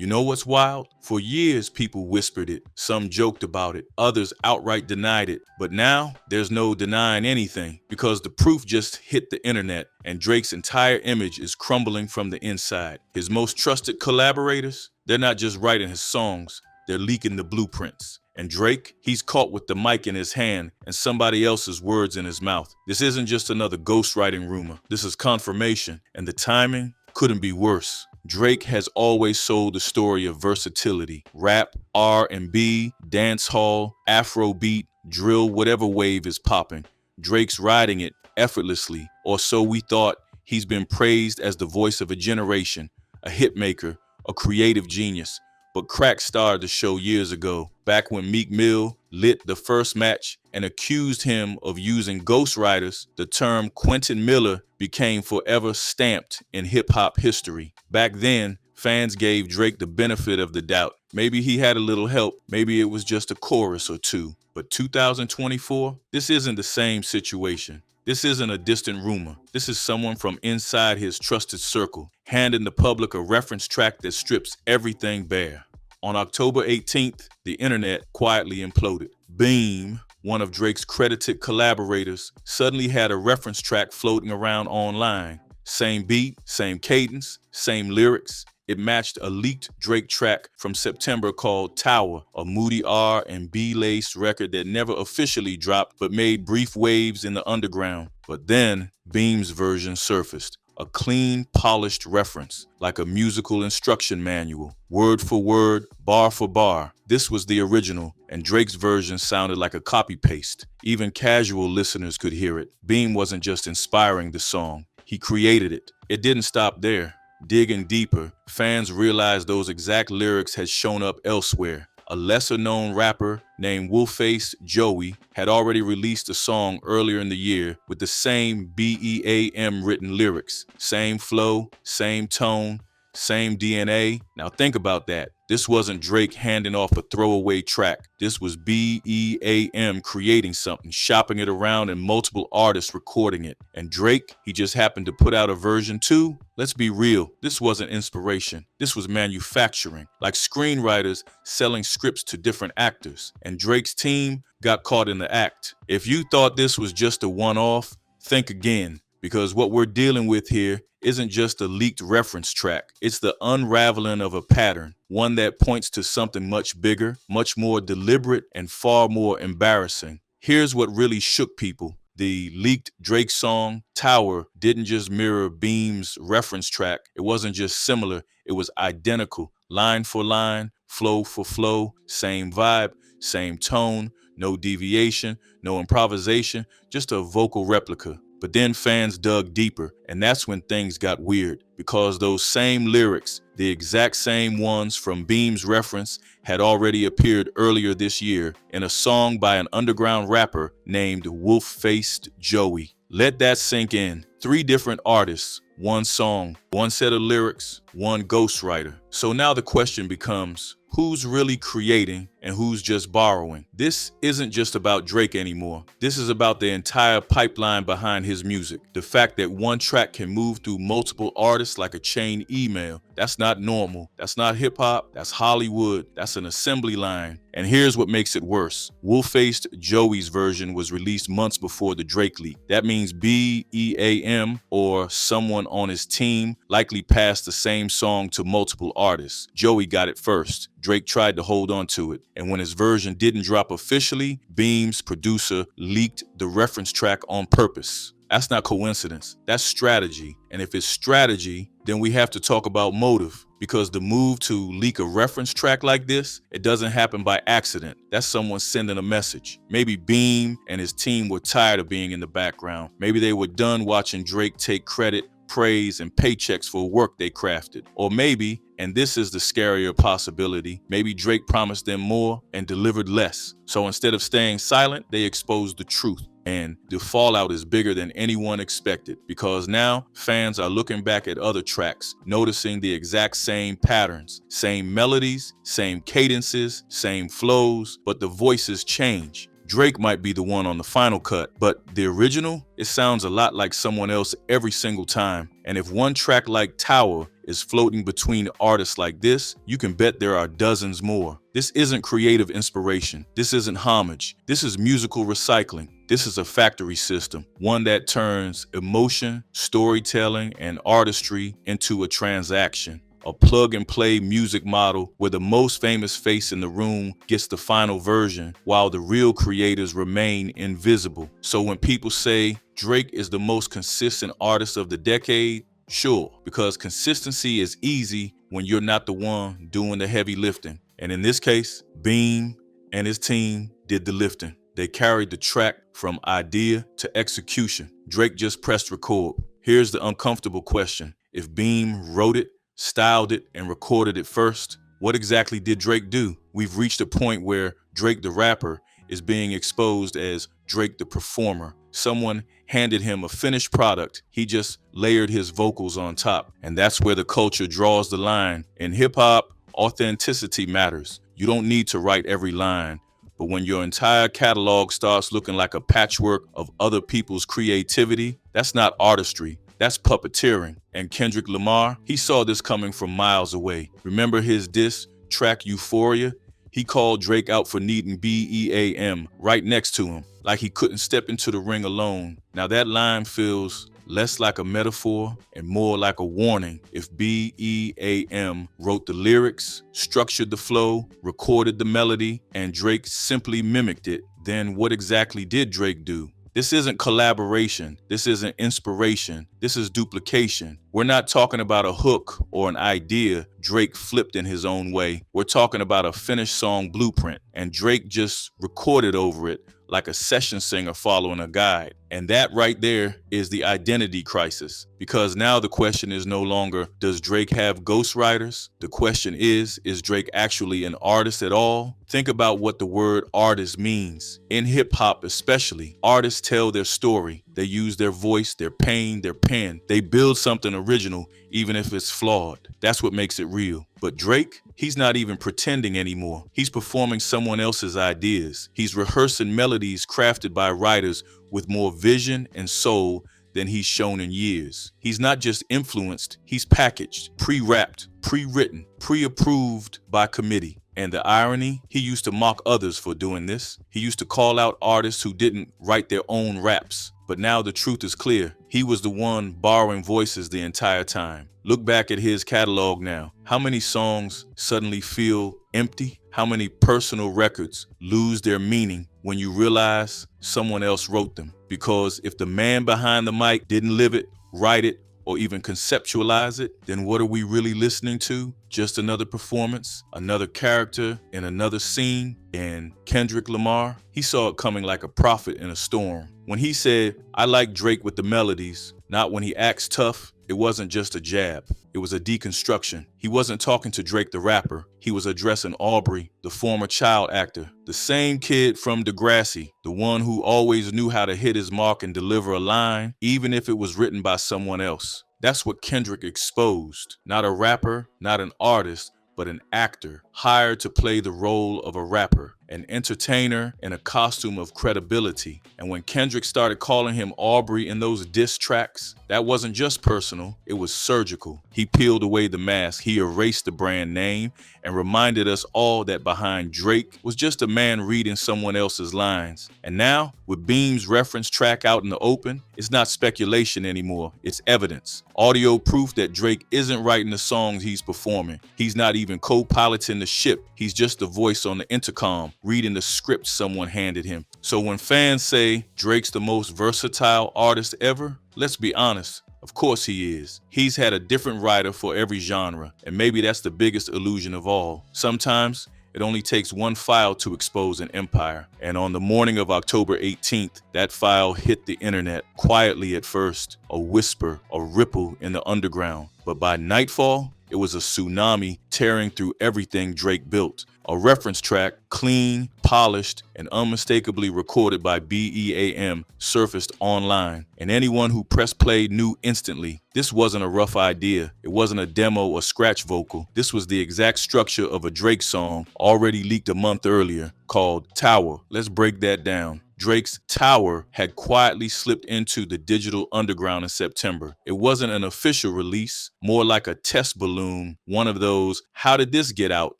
You know what's wild? For years, people whispered it. Some joked about it. Others outright denied it. But now, there's no denying anything because the proof just hit the internet and Drake's entire image is crumbling from the inside. His most trusted collaborators, they're not just writing his songs, they're leaking the blueprints. And Drake, he's caught with the mic in his hand and somebody else's words in his mouth. This isn't just another ghostwriting rumor. This is confirmation, and the timing couldn't be worse. Drake has always sold the story of versatility. Rap, R&B, dancehall, Afrobeat, drill, whatever wave is popping. Drake's riding it effortlessly, or so we thought. He's been praised as the voice of a generation, a hitmaker, a creative genius. But crack started to show years ago, back when Meek Mill lit the first match and accused him of using ghostwriters. The term Quentin Miller became forever stamped in hip-hop history. Back then, fans gave Drake the benefit of the doubt. Maybe he had a little help, maybe it was just a chorus or two. But 2024, this isn't the same situation. This isn't a distant rumor. This is someone from inside his trusted circle, handing the public a reference track that strips everything bare. On October 18th, the internet quietly imploded. Beam, one of Drake's credited collaborators, suddenly had a reference track floating around online. Same beat, same cadence, same lyrics. It matched a leaked Drake track from September called Tower, a moody R&B-laced record that never officially dropped but made brief waves in the underground. But then, Beam's version surfaced. A clean, polished reference, like a musical instruction manual, word for word, bar for bar. This was the original, and Drake's version sounded like a copy-paste. Even casual listeners could hear it. Beam wasn't just inspiring the song, he created it. It didn't stop there. Digging deeper, fans realized those exact lyrics had shown up elsewhere. A lesser-known rapper named Wolfface Joey had already released a song earlier in the year with the same BEAM written lyrics. Same flow, same tone, same DNA. Now think about that. This wasn't Drake handing off a throwaway track. This was BEAM creating something, shopping it around, and multiple artists recording it. And Drake, he just happened to put out a version too. Let's be real, this wasn't inspiration. This was manufacturing, like screenwriters selling scripts to different actors. And Drake's team got caught in the act. If you thought this was just a one-off, think again. Because what we're dealing with here isn't just a leaked reference track. It's the unraveling of a pattern, one that points to something much bigger, much more deliberate, and far more embarrassing. Here's what really shook people. The leaked Drake song, Tower, didn't just mirror Beam's reference track. It wasn't just similar, it was identical. Line for line, flow for flow, same vibe, same tone, no deviation, no improvisation, just a vocal replica. But then fans dug deeper, and that's when things got weird, because those same lyrics, the exact same ones from Beam's reference, had already appeared earlier this year in a song by an underground rapper named Wolf-Faced Joey. Let that sink in. 3 different artists, one song, one set of lyrics, one ghostwriter. So now the question becomes, who's really creating and who's just borrowing? This isn't just about Drake anymore. This is about the entire pipeline behind his music. The fact that one track can move through multiple artists like a chain email. That's not normal. That's not hip hop. That's Hollywood. That's an assembly line. And here's what makes it worse. Wolf-Faced Joey's version was released months before the Drake leak. That means BEAM, or someone on his team, likely passed the same song to multiple artists. Joey got it first. Drake tried to hold on to it. And when his version didn't drop officially, Beam's producer leaked the reference track on purpose. That's not coincidence. That's strategy. And if it's strategy, then we have to talk about motive. Because the move to leak a reference track like this, it doesn't happen by accident. That's someone sending a message. Maybe Beam and his team were tired of being in the background. Maybe they were done watching Drake take credit, praise, and paychecks for work they crafted. Or maybe, and this is the scarier possibility, maybe Drake promised them more and delivered less. So instead of staying silent, they exposed the truth. And the fallout is bigger than anyone expected, because now fans are looking back at other tracks, noticing the exact same patterns, same melodies, same cadences, same flows, but the voices change. Drake might be the one on the final cut, but the original, it sounds a lot like someone else every single time. And if one track like Tower is floating between artists like this, you can bet there are dozens more. This isn't creative inspiration. This isn't homage. This is musical recycling. This is a factory system, one that turns emotion, storytelling, and artistry into a transaction. A plug-and-play music model where the most famous face in the room gets the final version while the real creators remain invisible. So when people say Drake is the most consistent artist of the decade, sure, because consistency is easy when you're not the one doing the heavy lifting. And in this case, Beam and his team did the lifting. They carried the track from idea to execution. Drake just pressed record. Here's the uncomfortable question. If Beam wrote it, styled it, and recorded it first, what exactly did Drake do? We've reached a point where Drake the rapper is being exposed as Drake the performer. Someone handed him a finished product. He just layered his vocals on top. And that's where the culture draws the line. In hip-hop, authenticity matters. You don't need to write every line. But when your entire catalog starts looking like a patchwork of other people's creativity, that's not artistry. That's puppeteering. And Kendrick Lamar, he saw this coming from miles away. Remember his diss track Euphoria? He called Drake out for needing BEAM right next to him, like he couldn't step into the ring alone. Now that line feels less like a metaphor and more like a warning. If BEAM wrote the lyrics, structured the flow, recorded the melody, and Drake simply mimicked it, then what exactly did Drake do? This isn't collaboration. This isn't inspiration. This is duplication. We're not talking about a hook or an idea Drake flipped in his own way. We're talking about a finished song blueprint, and Drake just recorded over it like a session singer following a guide. And that right there is the identity crisis. Because now the question is no longer, does Drake have ghostwriters? The question is Drake actually an artist at all? Think about what the word artist means. In hip hop especially, artists tell their story. They use their voice, their pain, their pen. They build something original, even if it's flawed. That's what makes it real. But Drake, he's not even pretending anymore. He's performing someone else's ideas. He's rehearsing melodies crafted by writers with more vision and soul than he's shown in years. He's not just influenced, he's packaged, pre-wrapped, pre-written, pre-approved by committee. And the irony, he used to mock others for doing this. He used to call out artists who didn't write their own raps. But now the truth is clear. He was the one borrowing voices the entire time. Look back at his catalog now. How many songs suddenly feel empty? How many personal records lose their meaning when you realize someone else wrote them? Because if the man behind the mic didn't live it, write it, or even conceptualize it, then what are we really listening to? Just another performance, another character in another scene. And Kendrick Lamar, he saw it coming like a prophet in a storm. When he said, I like Drake with the melodies, not when he acts tough, it wasn't just a jab. It was a deconstruction. He wasn't talking to Drake the rapper. He was addressing Aubrey, the former child actor, the same kid from Degrassi, the one who always knew how to hit his mark and deliver a line, even if it was written by someone else. That's what Kendrick exposed. Not a rapper, not an artist, but an actor hired to play the role of a rapper, an entertainer in a costume of credibility. And when Kendrick started calling him Aubrey in those diss tracks, that wasn't just personal, it was surgical. He peeled away the mask, he erased the brand name, and reminded us all that behind Drake was just a man reading someone else's lines. And now, with Beam's reference track out in the open, it's not speculation anymore, it's evidence. Audio proof that Drake isn't writing the songs he's performing. He's not even co-piloting the ship. He's just the voice on the intercom, reading the script someone handed him. So when fans say Drake's the most versatile artist ever, let's be honest, of course he is. He's had a different writer for every genre, and maybe that's the biggest illusion of all. Sometimes it only takes one file to expose an empire. And on the morning of October 18th, that file hit the internet, quietly at first, a whisper, a ripple in the underground. But by nightfall, it was a tsunami tearing through everything Drake built. A reference track, clean, polished, and unmistakably recorded by BEAM, surfaced online. And anyone who pressed play knew instantly, this wasn't a rough idea. It wasn't a demo or scratch vocal. This was the exact structure of a Drake song already leaked a month earlier called Tower. Let's break that down. Drake's Tower had quietly slipped into the digital underground in September. It wasn't an official release, more like a test balloon, one of those "how did this get out"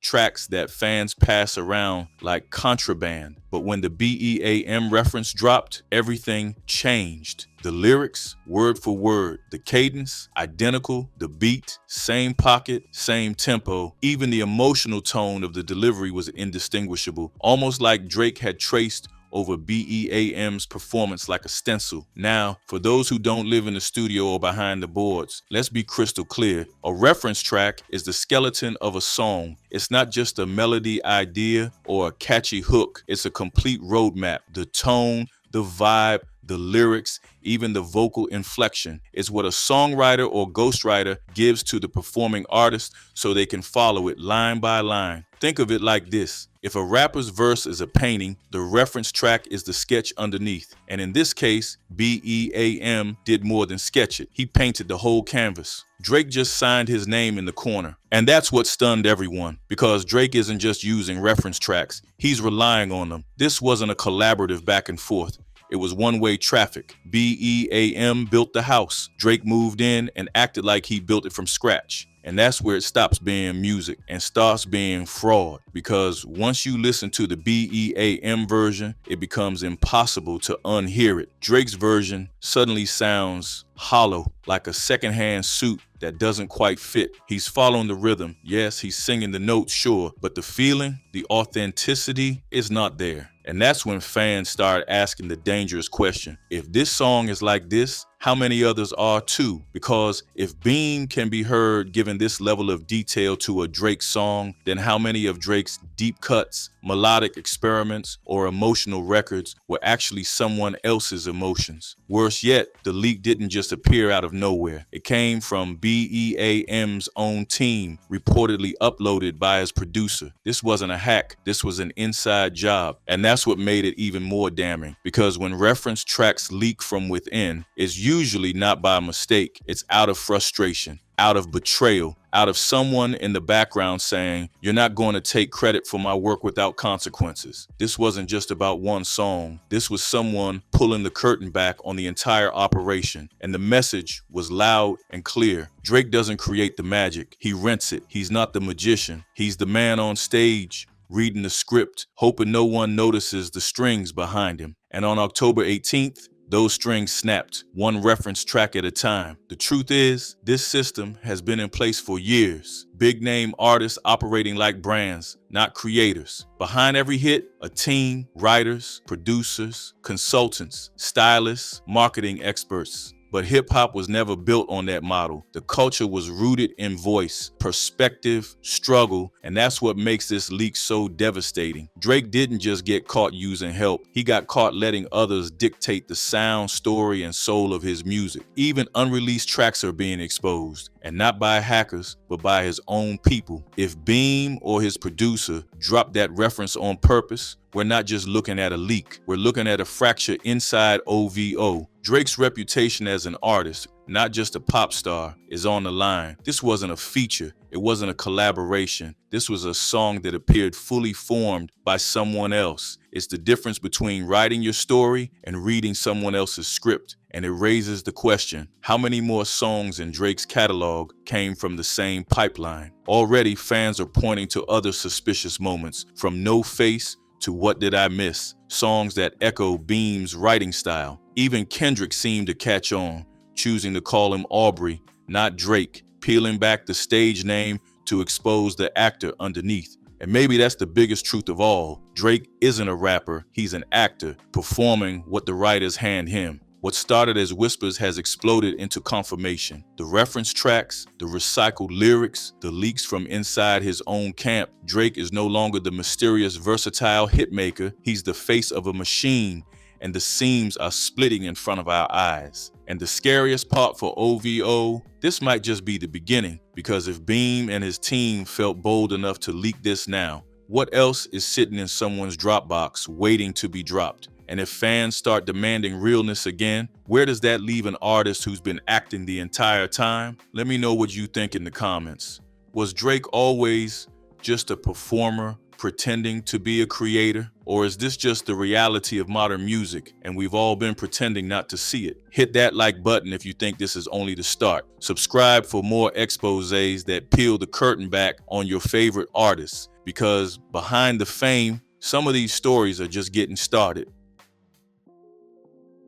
tracks that fans pass around like contraband. But when the BEAM reference dropped, everything changed. The lyrics, word for word, the cadence, identical, the beat, same pocket, same tempo. Even the emotional tone of the delivery was indistinguishable, almost like Drake had traced over BEAM's performance like a stencil. Now, for those who don't live in the studio or behind the boards, let's be crystal clear. A reference track is the skeleton of a song. It's not just a melody idea or a catchy hook. It's a complete roadmap. The tone, the vibe, the lyrics, even the vocal inflection is what a songwriter or ghostwriter gives to the performing artist so they can follow it line by line. Think of it like this. If a rapper's verse is a painting, the reference track is the sketch underneath. And in this case, BEAM did more than sketch it. He painted the whole canvas. Drake just signed his name in the corner. And that's what stunned everyone, because Drake isn't just using reference tracks, he's relying on them. This wasn't a collaborative back and forth. It was one-way traffic. BEAM built the house. Drake moved in and acted like he built it from scratch. And that's where it stops being music and starts being fraud. Because once you listen to the BEAM version, it becomes impossible to unhear it. Drake's version suddenly sounds hollow, like a secondhand suit that doesn't quite fit. He's following the rhythm. Yes, he's singing the notes, sure, but the feeling, the authenticity is not there. And that's when fans start asking the dangerous question. If this song is like this, how many others are too? Because if Beam can be heard giving this level of detail to a Drake song, then how many of Drake's deep cuts, melodic experiments, or emotional records were actually someone else's emotions? Worse yet, the leak didn't just appear out of nowhere. It came from BEAM's own team, reportedly uploaded by his producer. This wasn't a hack, this was an inside job. And that's what made it even more damning, because when reference tracks leak from within, it's usually not by mistake. It's out of frustration, out of betrayal, out of someone in the background saying, "You're not going to take credit for my work without consequences." This wasn't just about one song. This was someone pulling the curtain back on the entire operation. And the message was loud and clear. Drake doesn't create the magic. He rents it. He's not the magician. He's the man on stage, reading the script, hoping no one notices the strings behind him. And on October 18th, those strings snapped, one reference track at a time. The truth is, this system has been in place for years. Big name artists operating like brands, not creators. Behind every hit, a team, writers, producers, consultants, stylists, marketing experts. But hip-hop was never built on that model. The culture was rooted in voice, perspective, struggle, and that's what makes this leak so devastating. Drake didn't just get caught using help. He got caught letting others dictate the sound, story, and soul of his music. Even unreleased tracks are being exposed, and not by hackers, but by his own people. If Beam or his producer dropped that reference on purpose, we're not just looking at a leak. We're looking at a fracture inside OVO. Drake's reputation as an artist, not just a pop star, is on the line. This wasn't a feature. It wasn't a collaboration. This was a song that appeared fully formed by someone else. It's the difference between writing your story and reading someone else's script. And it raises the question, how many more songs in Drake's catalog came from the same pipeline? Already, fans are pointing to other suspicious moments, from No Face to What Did I Miss? Songs that echo Beam's writing style. Even Kendrick seemed to catch on, choosing to call him Aubrey, not Drake, peeling back the stage name to expose the actor underneath. And maybe that's the biggest truth of all. Drake isn't a rapper, he's an actor, performing what the writers hand him. What started as whispers has exploded into confirmation. The reference tracks, the recycled lyrics, the leaks from inside his own camp. Drake is no longer the mysterious, versatile hitmaker. He's the face of a machine, and the seams are splitting in front of our eyes. And the scariest part for OVO, this might just be the beginning, because if Beam and his team felt bold enough to leak this now, what else is sitting in someone's Dropbox waiting to be dropped? And if fans start demanding realness again, where does that leave an artist who's been acting the entire time? Let me know what you think in the comments. Was Drake always just a performer pretending to be a creator? Or is this just the reality of modern music and we've all been pretending not to see it? Hit that like button if you think this is only the start. Subscribe for more exposés that peel the curtain back on your favorite artists, because behind the fame, some of these stories are just getting started.